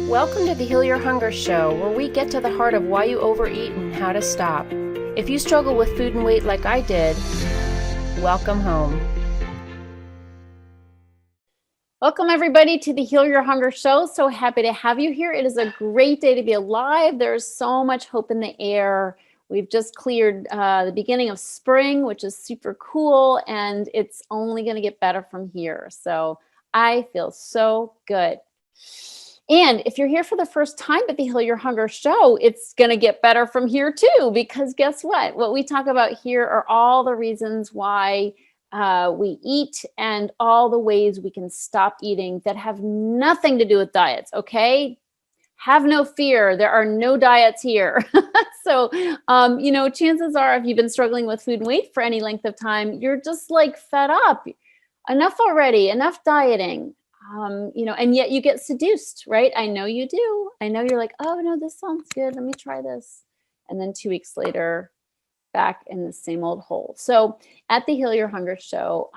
Welcome to the Heal Your Hunger Show, where we get to the heart of why you overeat and how to stop. If you struggle with food and weight like I did, welcome home. Welcome everybody to the Heal Your Hunger Show. So happy to have you here. It is a great day to be alive. There's so much hope in the air. We've just cleared the beginning of spring, which is super cool, and it's only going to get better from here. So I feel so good. And if you're here for the first time at the Heal Your Hunger Show, it's going to get better from here too, because guess what? What we talk about here are all the reasons why we eat and all the ways we can stop eating that have nothing to do with diets, okay? Have no fear. There are no diets here. So, chances are if you've been struggling with food and weight for any length of time, you're just like fed up. Enough already, enough dieting. And yet you get seduced, right? I know you do. I know you're like, oh no, this sounds good. Let me try this. And then 2 weeks later, back in the same old hole. So at the Heal Your Hunger Show,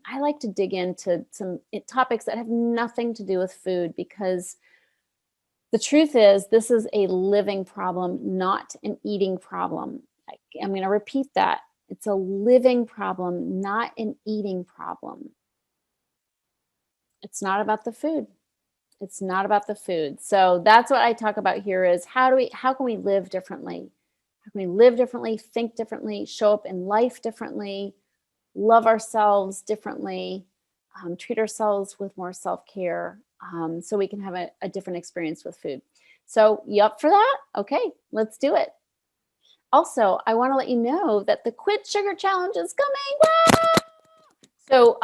I like to dig into some topics that have nothing to do with food, because the truth is this is a living problem, not an eating problem. I'm going to repeat that. It's a living problem, not an eating problem. It's not about the food. It's not about the food. So that's what I talk about here is how can we live differently? How can we live differently, think differently, show up in life differently, love ourselves differently, treat ourselves with more self-care, so we can have a different experience with food. So you up for that? Okay, let's do it. Also, I want to let you know that the Quit Sugar Challenge is coming. Woo! So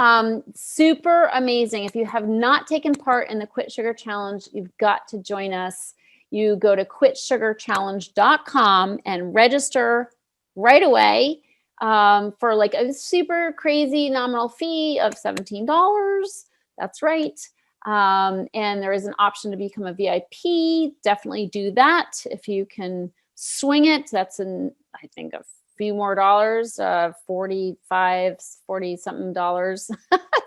super amazing. If you have not taken part in the Quit Sugar Challenge, you've got to join us. You go to quitsugarchallenge.com and register right away for like a super crazy nominal fee of $17. That's right. And there is an option to become a VIP. Definitely do that if you can swing it. That's I think a few more dollars, 40 something dollars.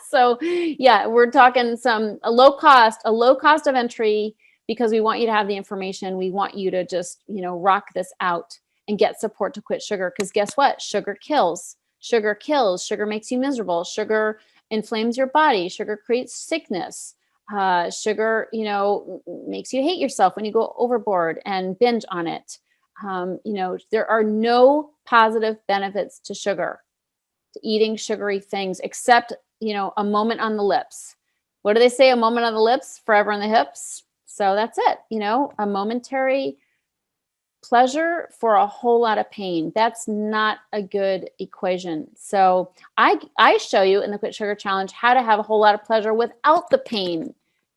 So yeah, we're talking a low cost of entry, because we want you to have the information. We want you to just, rock this out and get support to quit sugar. Because guess what? Sugar kills. Sugar kills. Sugar makes you miserable. Sugar inflames your body. Sugar creates sickness. Sugar, makes you hate yourself when you go overboard and binge on it. There are no positive benefits to sugar, to eating sugary things, except, a moment on the lips. What do they say? A moment on the lips, forever in the hips. So that's it. A momentary pleasure for a whole lot of pain. That's not a good equation. So I show you in the Quit Sugar Challenge how to have a whole lot of pleasure without the pain.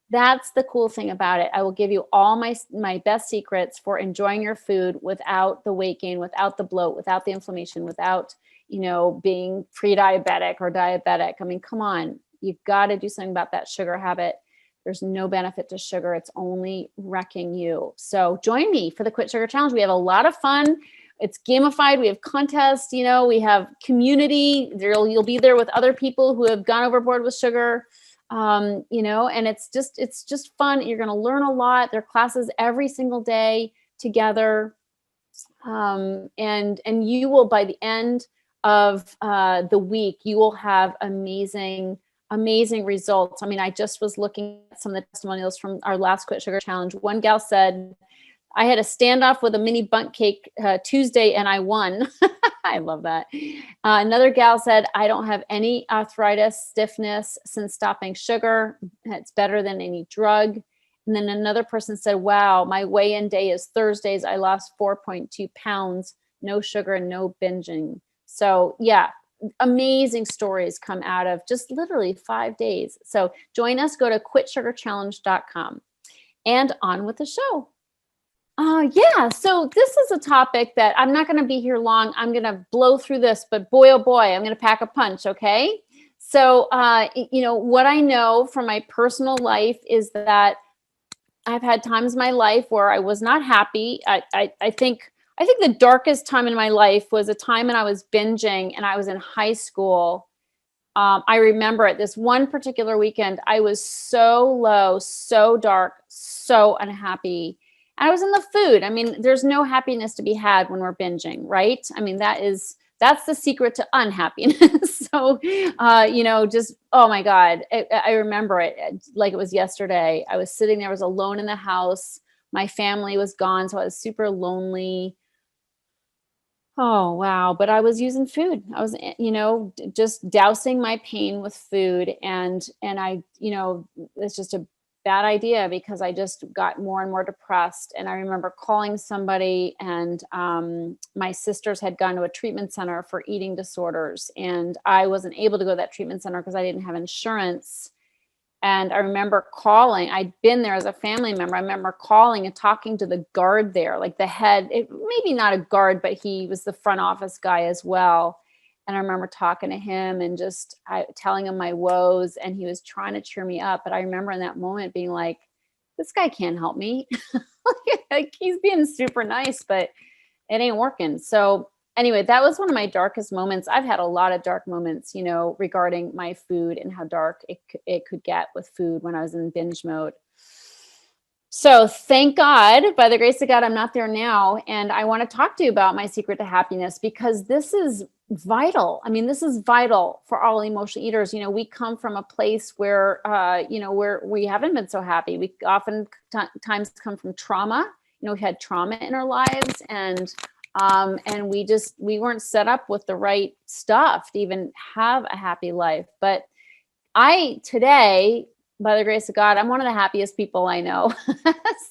That's the cool thing about it. I will give you all my best secrets for enjoying your food without the weight gain, without the bloat, without the inflammation, without, being pre-diabetic or diabetic. I mean, come on, you've got to do something about that sugar habit. There's no benefit to sugar. It's only wrecking you. So join me for the Quit Sugar Challenge. We have a lot of fun. It's gamified. We have contests, we have community. You'll be there with other people who have gone overboard with sugar. And it's just fun. You're going to learn a lot. There are classes every single day together. And you will, by the end of the week, you will have amazing results. I mean, I just was looking at some of the testimonials from our last Quit Sugar Challenge. One gal said, I had a standoff with a mini bundt cake Tuesday and I won. I love that. Another gal said, I don't have any arthritis, stiffness since stopping sugar. It's better than any drug. And then another person said, wow, my weigh-in day is Thursdays. I lost 4.2 pounds, no sugar and no binging. So yeah, amazing stories come out of just literally 5 days. So join us, go to quitsugarchallenge.com, and on with the show. So this is a topic that I'm not going to be here long. I'm going to blow through this, but boy, oh boy, I'm going to pack a punch. Okay. So, what I know from my personal life is that I've had times in my life where I was not happy. I think the darkest time in my life was a time when I was binging and I was in high school. I remember it, this one particular weekend, I was so low, so dark, so unhappy. And I was in the food. I mean, there's no happiness to be had when we're binging, right? I mean, that's the secret to unhappiness. So, just, oh my God, I remember it like it was yesterday. I was sitting there, I was alone in the house. My family was gone, so I was super lonely. Oh, wow. But I was using food. I was, just dousing my pain with food. And it's just a bad idea because I just got more and more depressed. And I remember calling somebody, and my sisters had gone to a treatment center for eating disorders. And I wasn't able to go to that treatment center because I didn't have insurance. And I remember calling, I'd been there as a family member. I remember calling and talking to the guard there, like the head, maybe not a guard, but he was the front office guy as well. And I remember talking to him and just telling him my woes, and he was trying to cheer me up. But I remember in that moment being like, this guy can't help me. Like, he's being super nice, but it ain't working. So anyway, that was one of my darkest moments. I've had a lot of dark moments, regarding my food and how dark it could get with food when I was in binge mode. So thank God, by the grace of God, I'm not there now. And I want to talk to you about my secret to happiness, because this is vital. I mean, this is vital for all emotional eaters. We come from a place where, where we haven't been so happy. We often times come from trauma. We had trauma in our lives, and we weren't set up with the right stuff to even have a happy life. But today, by the grace of God, I'm one of the happiest people I know.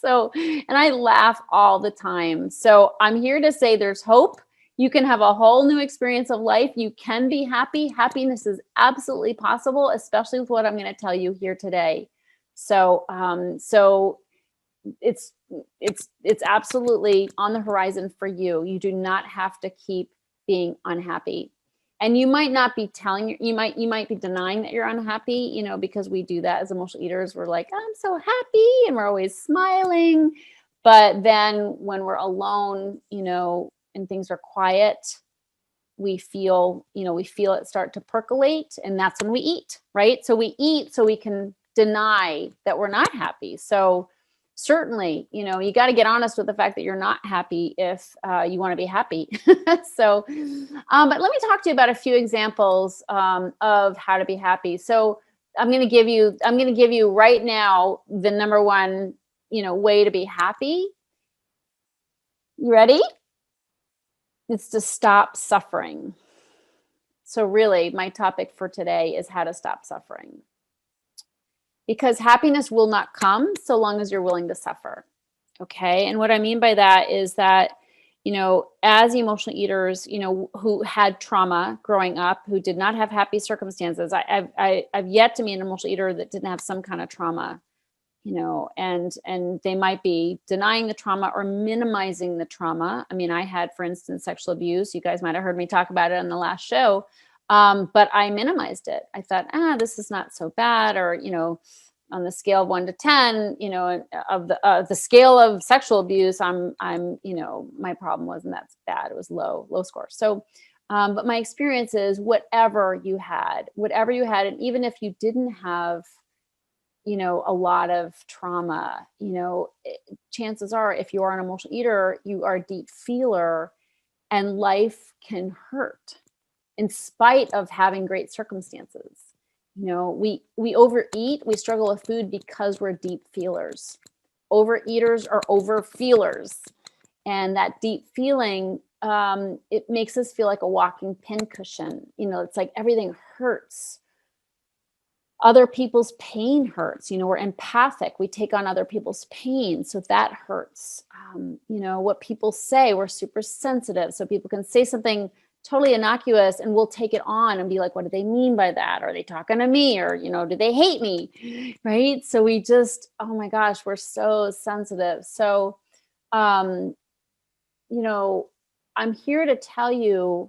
And I laugh all the time. So I'm here to say there's hope. You can have a whole new experience of life. You can be happy. Happiness is absolutely possible, especially with what I'm going to tell you here today. So it's absolutely on the horizon for you. You do not have to keep being unhappy. And you might not be you might be denying that you're unhappy, because we do that as emotional eaters. We're like, I'm so happy, and we're always smiling. But then when we're alone, and things are quiet, we feel it start to percolate, and that's when we eat, right? So we eat so we can deny that we're not happy. So certainly, you got to get honest with the fact that you're not happy if you want to be happy. But let me talk to you about a few examples of how to be happy. So I'm going to give you right now the number one, way to be happy. You ready? It's to stop suffering. So really, my topic for today is how to stop suffering. Because happiness will not come so long as you're willing to suffer. Okay. And what I mean by that is that, as emotional eaters, who had trauma growing up, who did not have happy circumstances, I've yet to meet an emotional eater that didn't have some kind of trauma, and they might be denying the trauma or minimizing the trauma. I mean, I had, for instance, sexual abuse. You guys might've heard me talk about it on the last show. But I minimized it. I thought, this is not so bad. Or, on the scale of 1 to 10, of the scale of sexual abuse, I'm, my problem wasn't that bad. It was low score. So, but my experience is whatever you had, and even if you didn't have, a lot of trauma, chances are, if you are an emotional eater, you are a deep feeler, and life can hurt in spite of having great circumstances. We overeat, we struggle with food because we're deep feelers. Overeaters are over feelers. And that deep feeling, it makes us feel like a walking pincushion. It's like everything hurts. Other people's pain hurts. We're empathic. We take on other people's pain. So that hurts. What people say, we're super sensitive. So people can say something totally innocuous and we'll take it on and be like, what do they mean by that? Are they talking to me? Or, do they hate me? Right. So we just, oh my gosh, we're so sensitive. So, I'm here to tell you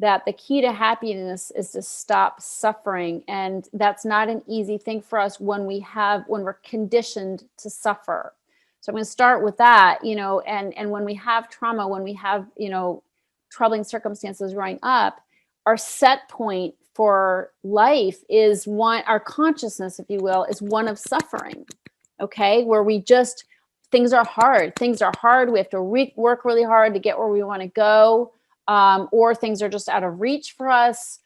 that the key to happiness is to stop suffering. And that's not an easy thing for us when we're conditioned to suffer. So I'm going to start with that, and when we have trauma, when we have, troubling circumstances growing up, our set point for life is one, our consciousness, if you will, is one of suffering. Okay, where we just, things are hard. Things are hard. We have to work really hard to get where we want to go, or things are just out of reach for us.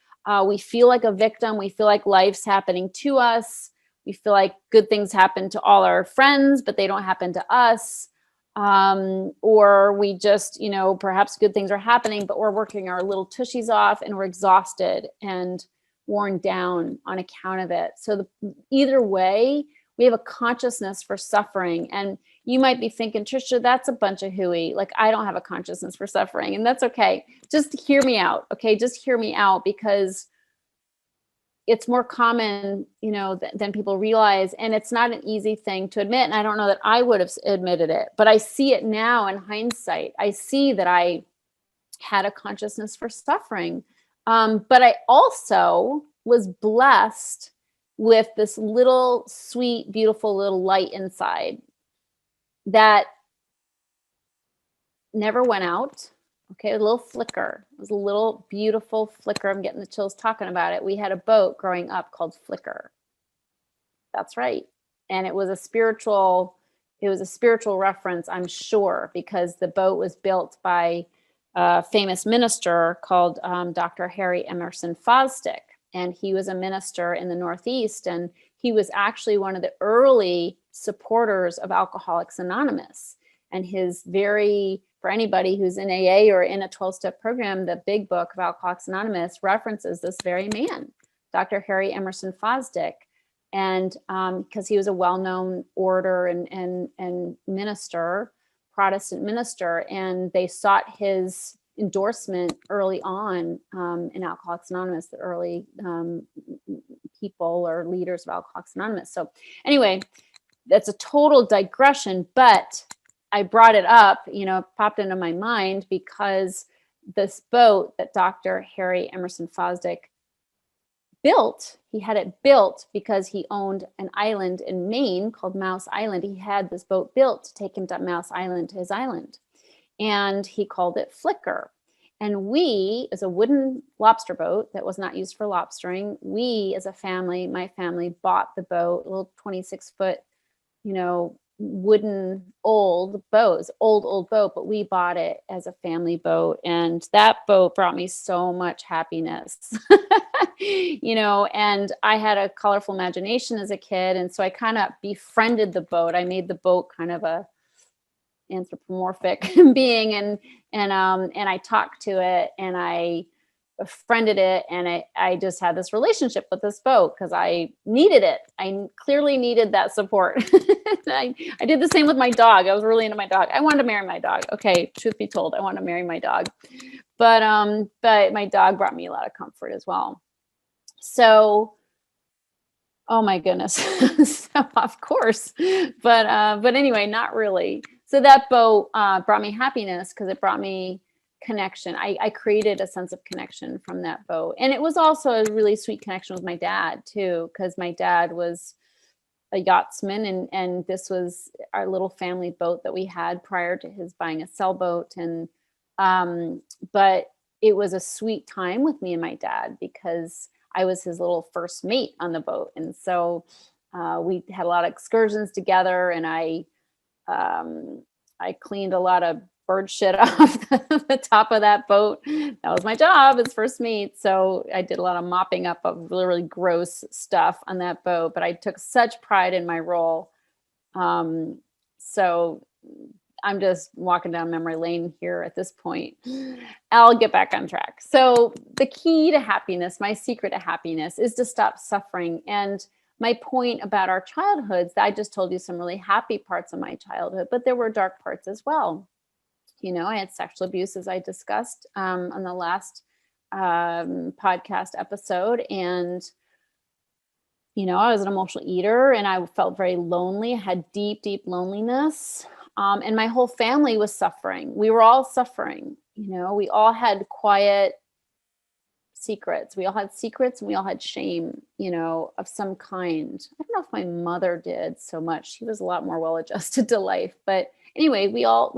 We feel like a victim. We feel like life's happening to us. We feel like good things happen to all our friends, but they don't happen to us. Or we just, perhaps good things are happening, but we're working our little tushies off and we're exhausted and worn down on account of it. So either way, we have a consciousness for suffering. And you might be thinking, Tricia, that's a bunch of hooey. Like, I don't have a consciousness for suffering, and that's okay. Just hear me out. Okay. Just hear me out, because it's more common, than people realize. And it's not an easy thing to admit. And I don't know that I would have admitted it, but I see it now in hindsight. I see that I had a consciousness for suffering. But I also was blessed with this little sweet, beautiful little light inside that never went out. Okay, a little flicker. It was a little beautiful flicker. I'm getting the chills talking about it. We had a boat growing up called Flicker. That's right. And it was a spiritual reference, I'm sure, because the boat was built by a famous minister called Dr. Harry Emerson Fosdick. And he was a minister in the Northeast. And he was actually one of the early supporters of Alcoholics Anonymous. And for anybody who's in AA or in a 12-step program, the big book of Alcoholics Anonymous references this very man, Dr. Harry Emerson Fosdick. And because he was a well-known orator and minister, Protestant minister, and they sought his endorsement early on in Alcoholics Anonymous, the early people or leaders of Alcoholics Anonymous. So anyway, that's a total digression, but I brought it up, it popped into my mind because this boat that Dr. Harry Emerson Fosdick built, he had it built because he owned an island in Maine called Mouse Island. He had this boat built to take him to Mouse Island, to his island. And he called it Flicker. And we, as a wooden lobster boat that was not used for lobstering, we as a family, my family, bought the boat, a little 26-foot, wooden old boat. It's old boat, but we bought it as a family boat. And that boat brought me so much happiness, and I had a colorful imagination as a kid. And so I kind of befriended the boat. I made the boat kind of a anthropomorphic being, and I talked to it and I befriended it, and I just had this relationship with this boat because I needed it. I clearly needed that support. I did the same with my dog. I was really into my dog. I wanted to marry my dog. Okay, truth be told, I wanted to marry my dog, but my dog brought me a lot of comfort as well. So, oh my goodness, so of course, but anyway, not really. So that boat brought me happiness because it brought me connection. I created a sense of connection from that boat. And it was also a really sweet connection with my dad too, because my dad was a yachtsman, and this was our little family boat that we had prior to his buying a sailboat. And but it was a sweet time with me and my dad because I was his little first mate on the boat. And so we had a lot of excursions together, and I cleaned a lot of bird shit off the top of that boat. That was my job as first mate. So I did a lot of mopping up of really, really gross stuff on that boat, but I took such pride in my role. So I'm just walking down memory lane here at this point. I'll get back on track. So the key to happiness, my secret to happiness, is to stop suffering. And my point about our childhoods, I just told you some really happy parts of my childhood, but there were dark parts as well. I had sexual abuse, as I discussed on the last podcast episode. And, I was an emotional eater, and I felt very lonely. I had deep, deep loneliness. And my whole family was suffering. We were all suffering. We all had quiet secrets. We all had secrets, and we all had shame, of some kind. I don't know if my mother did so much. She was a lot more well-adjusted to life, but anyway, we all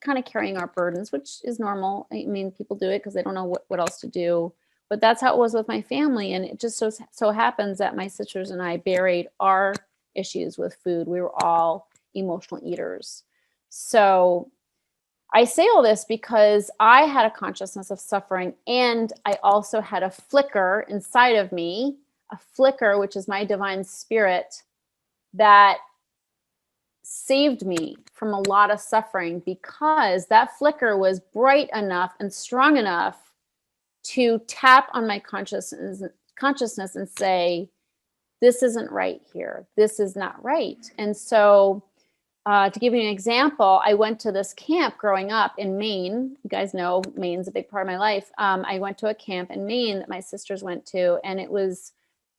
kind of carrying our burdens, which is normal. I mean, people do it because they don't know what else to do but that's how it was with my family. And it just so happens that my sisters and I buried our issues with food. We were all emotional eaters. So I say all this because I had a consciousness of suffering, and I also had a flicker inside of me, a flicker, which is my divine spirit, that saved me from a lot of suffering, because that flicker was bright enough and strong enough to tap on my consciousness and say, this isn't right here. This is not right. And so to give you an example, I went to this camp growing up in Maine. You guys know Maine's a big part of my life. I went to a camp in Maine that my sisters went to, and it was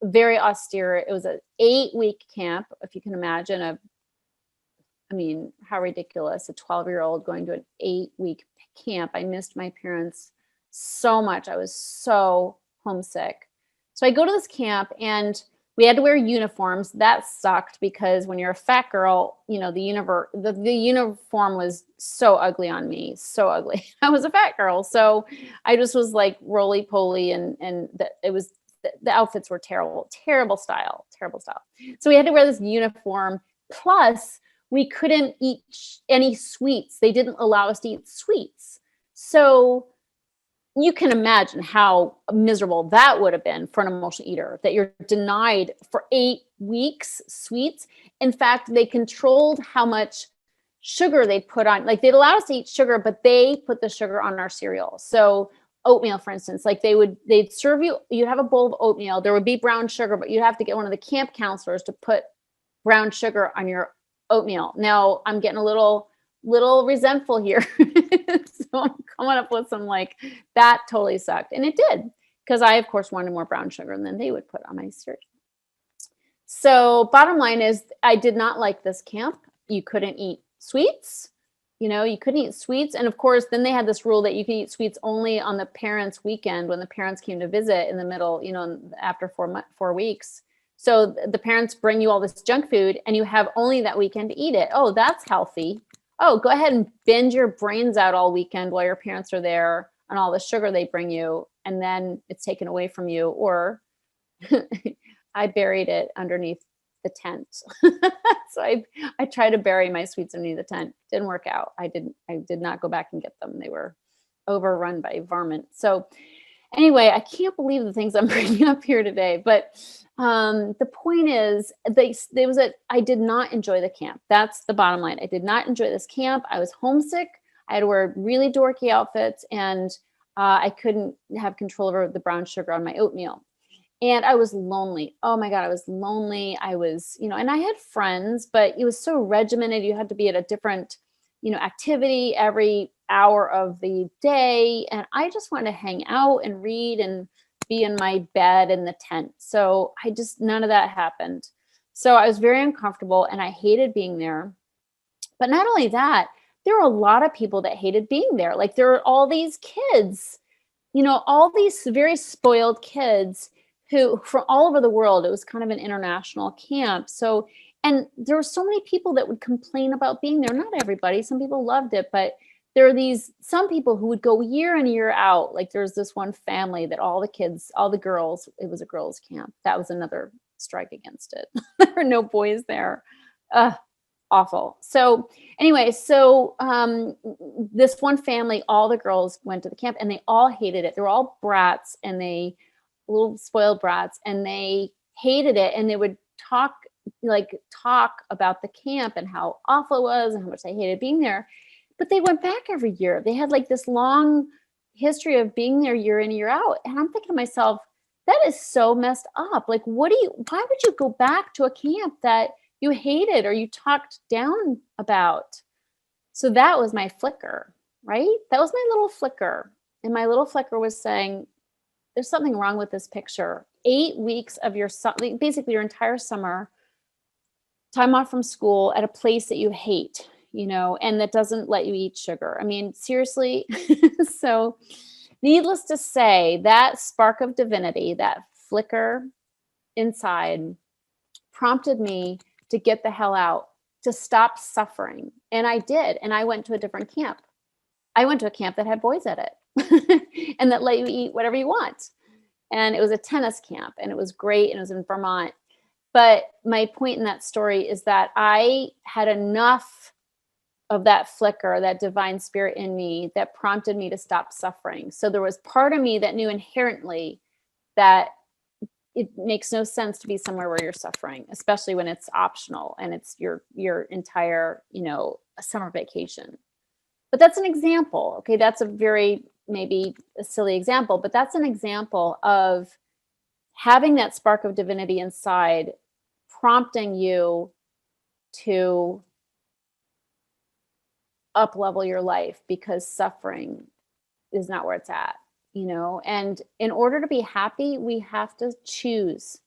very austere. It was an 8-week camp, if you can imagine. I mean, how ridiculous, a 12-year-old going to an 8-week camp. I missed my parents so much. I was so homesick. So I go to this camp, and we had to wear uniforms. That sucked, because when you're a fat girl, you know, the uniform was so ugly on me, so ugly. I was a fat girl. So I just was like roly-poly, and the outfits were terrible style. So we had to wear this uniform. Plus, we couldn't eat any sweets. They didn't allow us to eat sweets. So you can imagine how miserable that would have been for an emotional eater, that you're denied for 8 weeks sweets. In fact, they controlled how much sugar they'd put on. Like, they'd allow us to eat sugar, but they put the sugar on our cereal. So oatmeal, for instance, like they'd serve you, you'd have a bowl of oatmeal. There would be brown sugar, but you'd have to get one of the camp counselors to put brown sugar on your oatmeal. Now I'm getting a little resentful here. So I'm coming up with some like, that totally sucked. And it did, because I, of course, wanted more brown sugar than they would put on my cereal. So bottom line is, I did not like this camp. You couldn't eat sweets. You couldn't eat sweets. And of course, then they had this rule that you can eat sweets only on the parents' weekend, when the parents came to visit in the middle, after 4 weeks. So the parents bring you all this junk food, and you have only that weekend to eat it. Oh, that's healthy. Oh, go ahead and binge your brains out all weekend while your parents are there on all the sugar they bring you, and then it's taken away from you. Or I buried it underneath the tent. So I tried to bury my sweets underneath the tent. Didn't work out. I did not go back and get them. They were overrun by varmint. So anyway, I can't believe the things I'm bringing up here today, but the point is, I did not enjoy the camp. That's the bottom line. I did not enjoy this camp. I was homesick. I had to wear really dorky outfits, and I couldn't have control over the brown sugar on my oatmeal. And I was lonely. Oh my God, I was lonely. I was, and I had friends, but it was so regimented. You had to be at a different, activity every hour of the day. And I just wanted to hang out and read and be in my bed in the tent. So none of that happened. So I was very uncomfortable, and I hated being there. But not only that, there were a lot of people that hated being there. Like, there were all these kids, all these very spoiled kids who from all over the world. It was kind of an international camp. So, and there were so many people that would complain about being there. Not everybody, some people loved it, but there are some people who would go year in, year out. Like, there's this one family that all the girls, it was a girls' camp. That was another strike against it. There were no boys there. Awful. So anyway, this one family, all the girls went to the camp, and they all hated it. They were all brats, and little spoiled brats, and they hated it. And they would talk about the camp and how awful it was and how much they hated being there. But they went back every year. They had like this long history of being there year in, year out. And I'm thinking to myself, that is so messed up. Like, why would you go back to a camp that you hated or you talked down about? So that was my flicker, right? That was my little flicker. And my little flicker was saying, there's something wrong with this picture. 8 weeks of basically your entire summer, time off from school at a place that you hate, and that doesn't let you eat sugar. I mean, seriously. So needless to say, that spark of divinity, that flicker inside, prompted me to get the hell out, to stop suffering. And I did. And I went to a different camp. I went to a camp that had boys at it and that let you eat whatever you want. and it was a tennis camp, and it was great, and it was in Vermont. But my point in that story is that I had enough of that flicker, that divine spirit in me that prompted me to stop suffering. So there was part of me that knew inherently that it makes no sense to be somewhere where you're suffering, especially when it's optional and it's your entire, summer vacation. But that's an example. Okay, that's a very, maybe a silly example, but that's an example of having that spark of divinity inside, prompting you to up level your life because suffering is not where it's at, and in order to be happy, we have to choose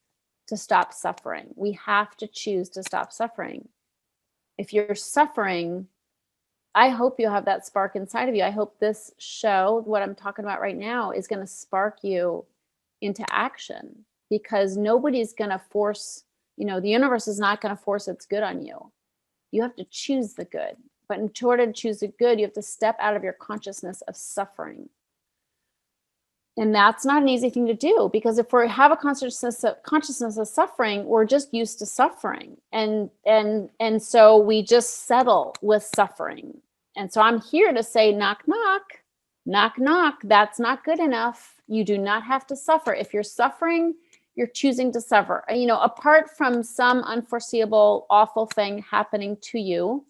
to stop suffering. We have to choose to stop suffering. If you're suffering, I hope you have that spark inside of you. I hope this show, what I'm talking about right now, is going to spark you into action, because nobody's going to force, the universe is not going to force its good on you. You have to choose the good. But in order to choose the good, you have to step out of your consciousness of suffering. And that's not an easy thing to do, because if we have a consciousness of suffering, we're just used to suffering. And so we just settle with suffering. And so I'm here to say, knock, knock, knock, knock. That's not good enough. You do not have to suffer. If you're suffering, you're choosing to suffer. Apart from some unforeseeable, awful thing happening to you,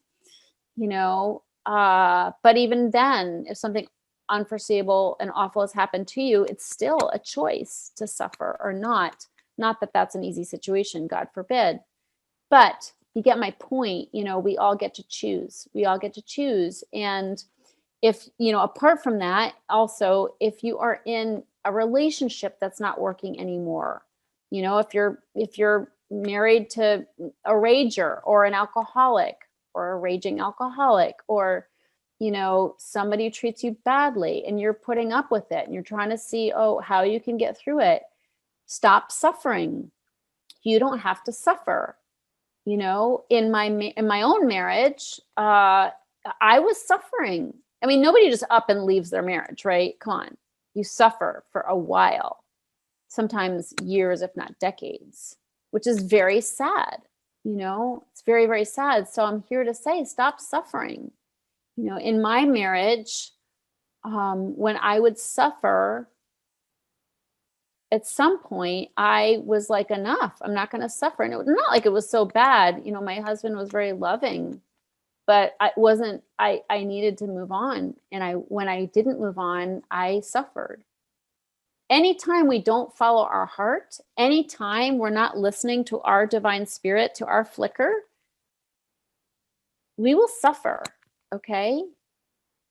but even then, if something unforeseeable and awful has happened to you, it's still a choice to suffer or not. Not that that's an easy situation, God forbid. But you get my point. We all get to choose. We all get to choose. And if, apart from that, also, if you are in a relationship that's not working anymore, if you're married to a rager or an alcoholic, or a raging alcoholic, or, somebody who treats you badly and you're putting up with it and you're trying to see, how you can get through it. Stop suffering. You don't have to suffer. In my own marriage, I was suffering. I mean, nobody just up and leaves their marriage, right? Come on. You suffer for a while, sometimes years, if not decades, which is very sad. It's very, very sad. So I'm here to say, stop suffering. In my marriage, when I would suffer, at some point I was like, enough, I'm not going to suffer. And it was not like it was so bad. My husband was very loving, but I needed to move on. And when I didn't move on, I suffered. Anytime we don't follow our heart, anytime we're not listening to our divine spirit, to our flicker, we will suffer, okay?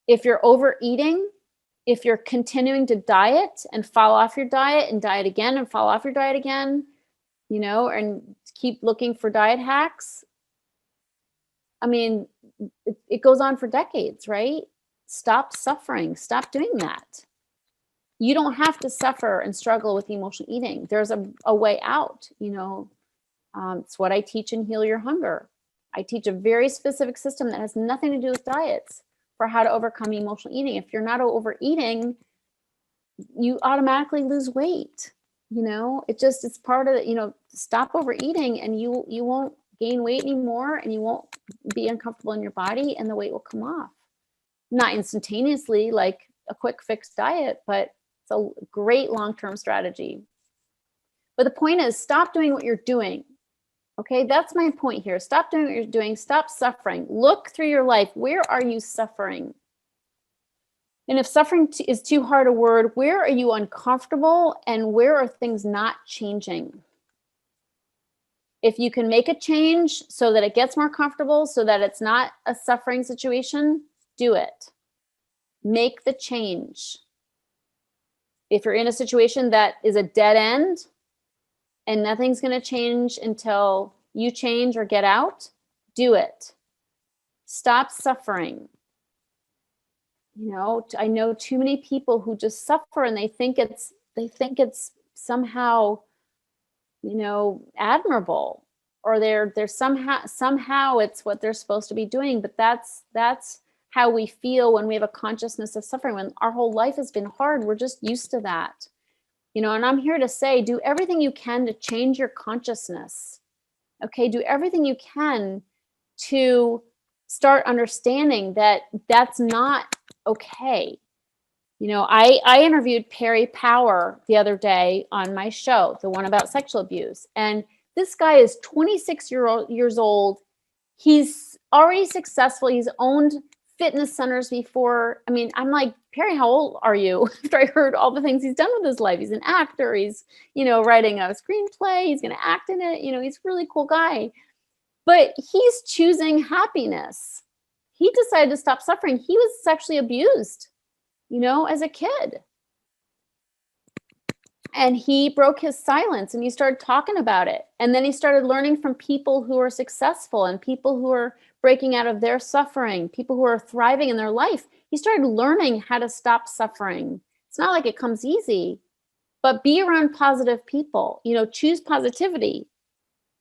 If you're overeating, if you're continuing to diet and fall off your diet and diet again and fall off your diet again, and keep looking for diet hacks, I mean, it goes on for decades, right? Stop suffering. Stop doing that. You don't have to suffer and struggle with emotional eating. There's a way out, it's what I teach in Heal Your Hunger. I teach a very specific system that has nothing to do with diets for how to overcome emotional eating. If you're not overeating, you automatically lose weight. It's part of it. Stop overeating and you won't gain weight anymore, and you won't be uncomfortable in your body, and the weight will come off. Not instantaneously, like a quick fix diet, but it's a great long-term strategy. But the point is, stop doing what you're doing. Okay, that's my point here. Stop doing what you're doing. Stop suffering. Look through your life. Where are you suffering? And if suffering is too hard a word, where are you uncomfortable, and where are things not changing? If you can make a change so that it gets more comfortable, so that it's not a suffering situation, do it. Make the change. If you're in a situation that is a dead end and nothing's going to change until you change or get out, do it. Stop suffering. I know too many people who just suffer, and they think it's somehow, admirable, or they're somehow it's what they're supposed to be doing. But that's how we feel when we have a consciousness of suffering. When our whole life has been hard, we're just used to that. And I'm here to say, do everything you can to change your consciousness. Okay, do everything you can to start understanding that that's not okay. I interviewed Perry Power the other day on my show, the one about sexual abuse. And this guy is 26 years old. He's already successful. He's owned fitness centers before. I mean, I'm like, Perry, how old are you? After I heard all the things he's done with his life. He's an actor. He's, writing a screenplay. He's going to act in it. He's a really cool guy. But he's choosing happiness. He decided to stop suffering. He was sexually abused, as a kid. And he broke his silence and he started talking about it. And then he started learning from people who are successful and people who are breaking out of their suffering, people who are thriving in their life. He started learning how to stop suffering. It's not like it comes easy, but be around positive people, choose positivity.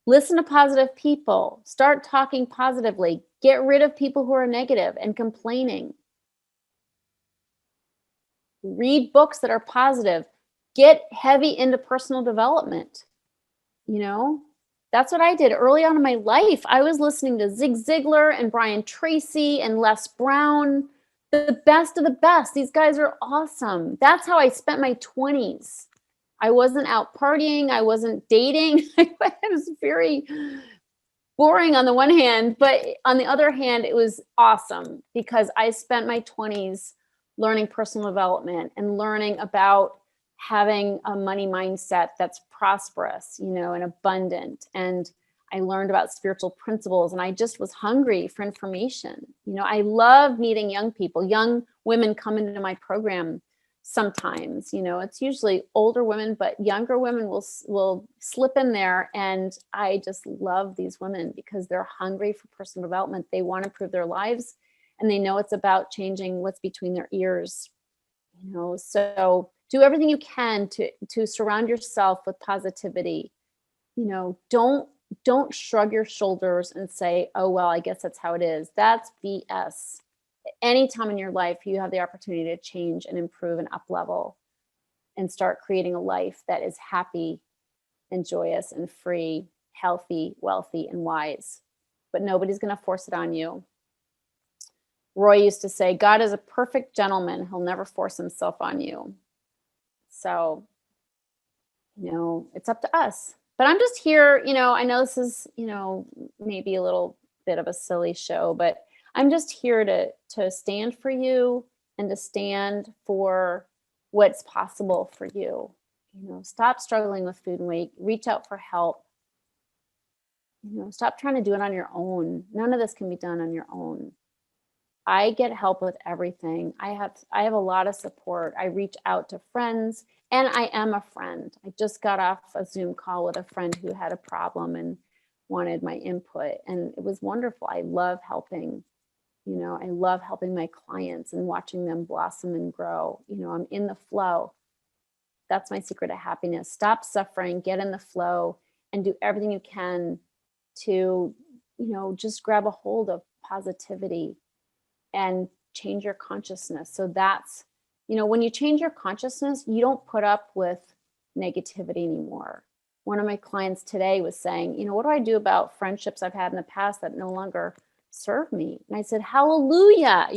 Listen to positive people. Start talking positively. Get rid of people who are negative and complaining. Read books that are positive. Get heavy into personal development. That's what I did early on in my life. I was listening to Zig Ziglar and Brian Tracy and Les Brown, the best of the best. These guys are awesome. That's how I spent my 20s. I wasn't out partying. I wasn't dating. It was very boring on the one hand, but on the other hand, it was awesome because I spent my 20s learning personal development and learning about having a money mindset that's prosperous, and abundant. And I learned about spiritual principles and I just was hungry for information. I love meeting young people. Young women come into my program sometimes, it's usually older women, but younger women will slip in there. And I just love these women because they're hungry for personal development. They want to improve their lives and they know it's about changing what's between their ears, so do everything you can to surround yourself with positivity. Don't shrug your shoulders and say, oh, well, I guess that's how it is. That's BS. Anytime in your life you have the opportunity to change and improve and up level and start creating a life that is happy and joyous and free, healthy, wealthy, and wise. But nobody's going to force it on you. Roy used to say, God is a perfect gentleman. He'll never force himself on you. So, it's up to us. But I'm just here, I know this is, maybe a little bit of a silly show, but I'm just here to stand for you and to stand for what's possible for you. Stop struggling with food and weight, reach out for help. Stop trying to do it on your own. None of this can be done on your own. I get help with everything. I have a lot of support. I reach out to friends and I am a friend. I just got off a Zoom call with a friend who had a problem and wanted my input. And it was wonderful. I love helping. I love helping my clients and watching them blossom and grow. I'm in the flow. That's my secret to happiness. Stop suffering, get in the flow, and do everything you can to, just grab a hold of positivity and change your consciousness. So that's, when you change your consciousness, you don't put up with negativity anymore. One of my clients today was saying, what do I do about friendships I've had in the past that no longer serve me? And I said, hallelujah,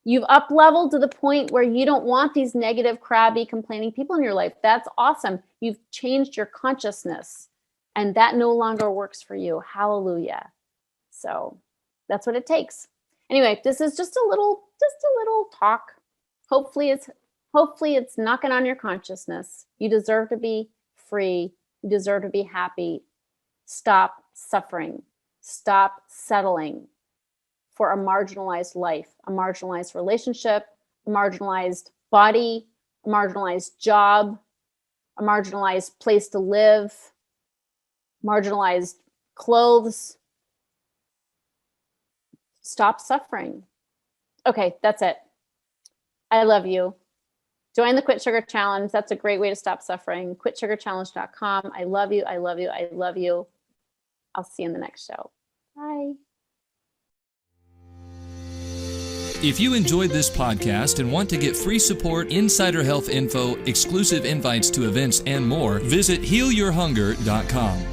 you've up leveled to the point where you don't want these negative, crabby, complaining people in your life. That's awesome. You've changed your consciousness and that no longer works for you. Hallelujah. So that's what it takes. Anyway, this is just a little talk. Hopefully it's knocking on your consciousness. You deserve to be free. You deserve to be happy. Stop suffering. Stop settling for a marginalized life, a marginalized relationship, a marginalized body, a marginalized job, a marginalized place to live, marginalized clothes. Stop suffering. Okay, that's it. I love you. Join the Quit Sugar Challenge. That's a great way to stop suffering. QuitSugarChallenge.com. I love you. I love you. I love you. I'll see you in the next show. Bye. If you enjoyed this podcast and want to get free support, insider health info, exclusive invites to events, and more, visit healyourhunger.com.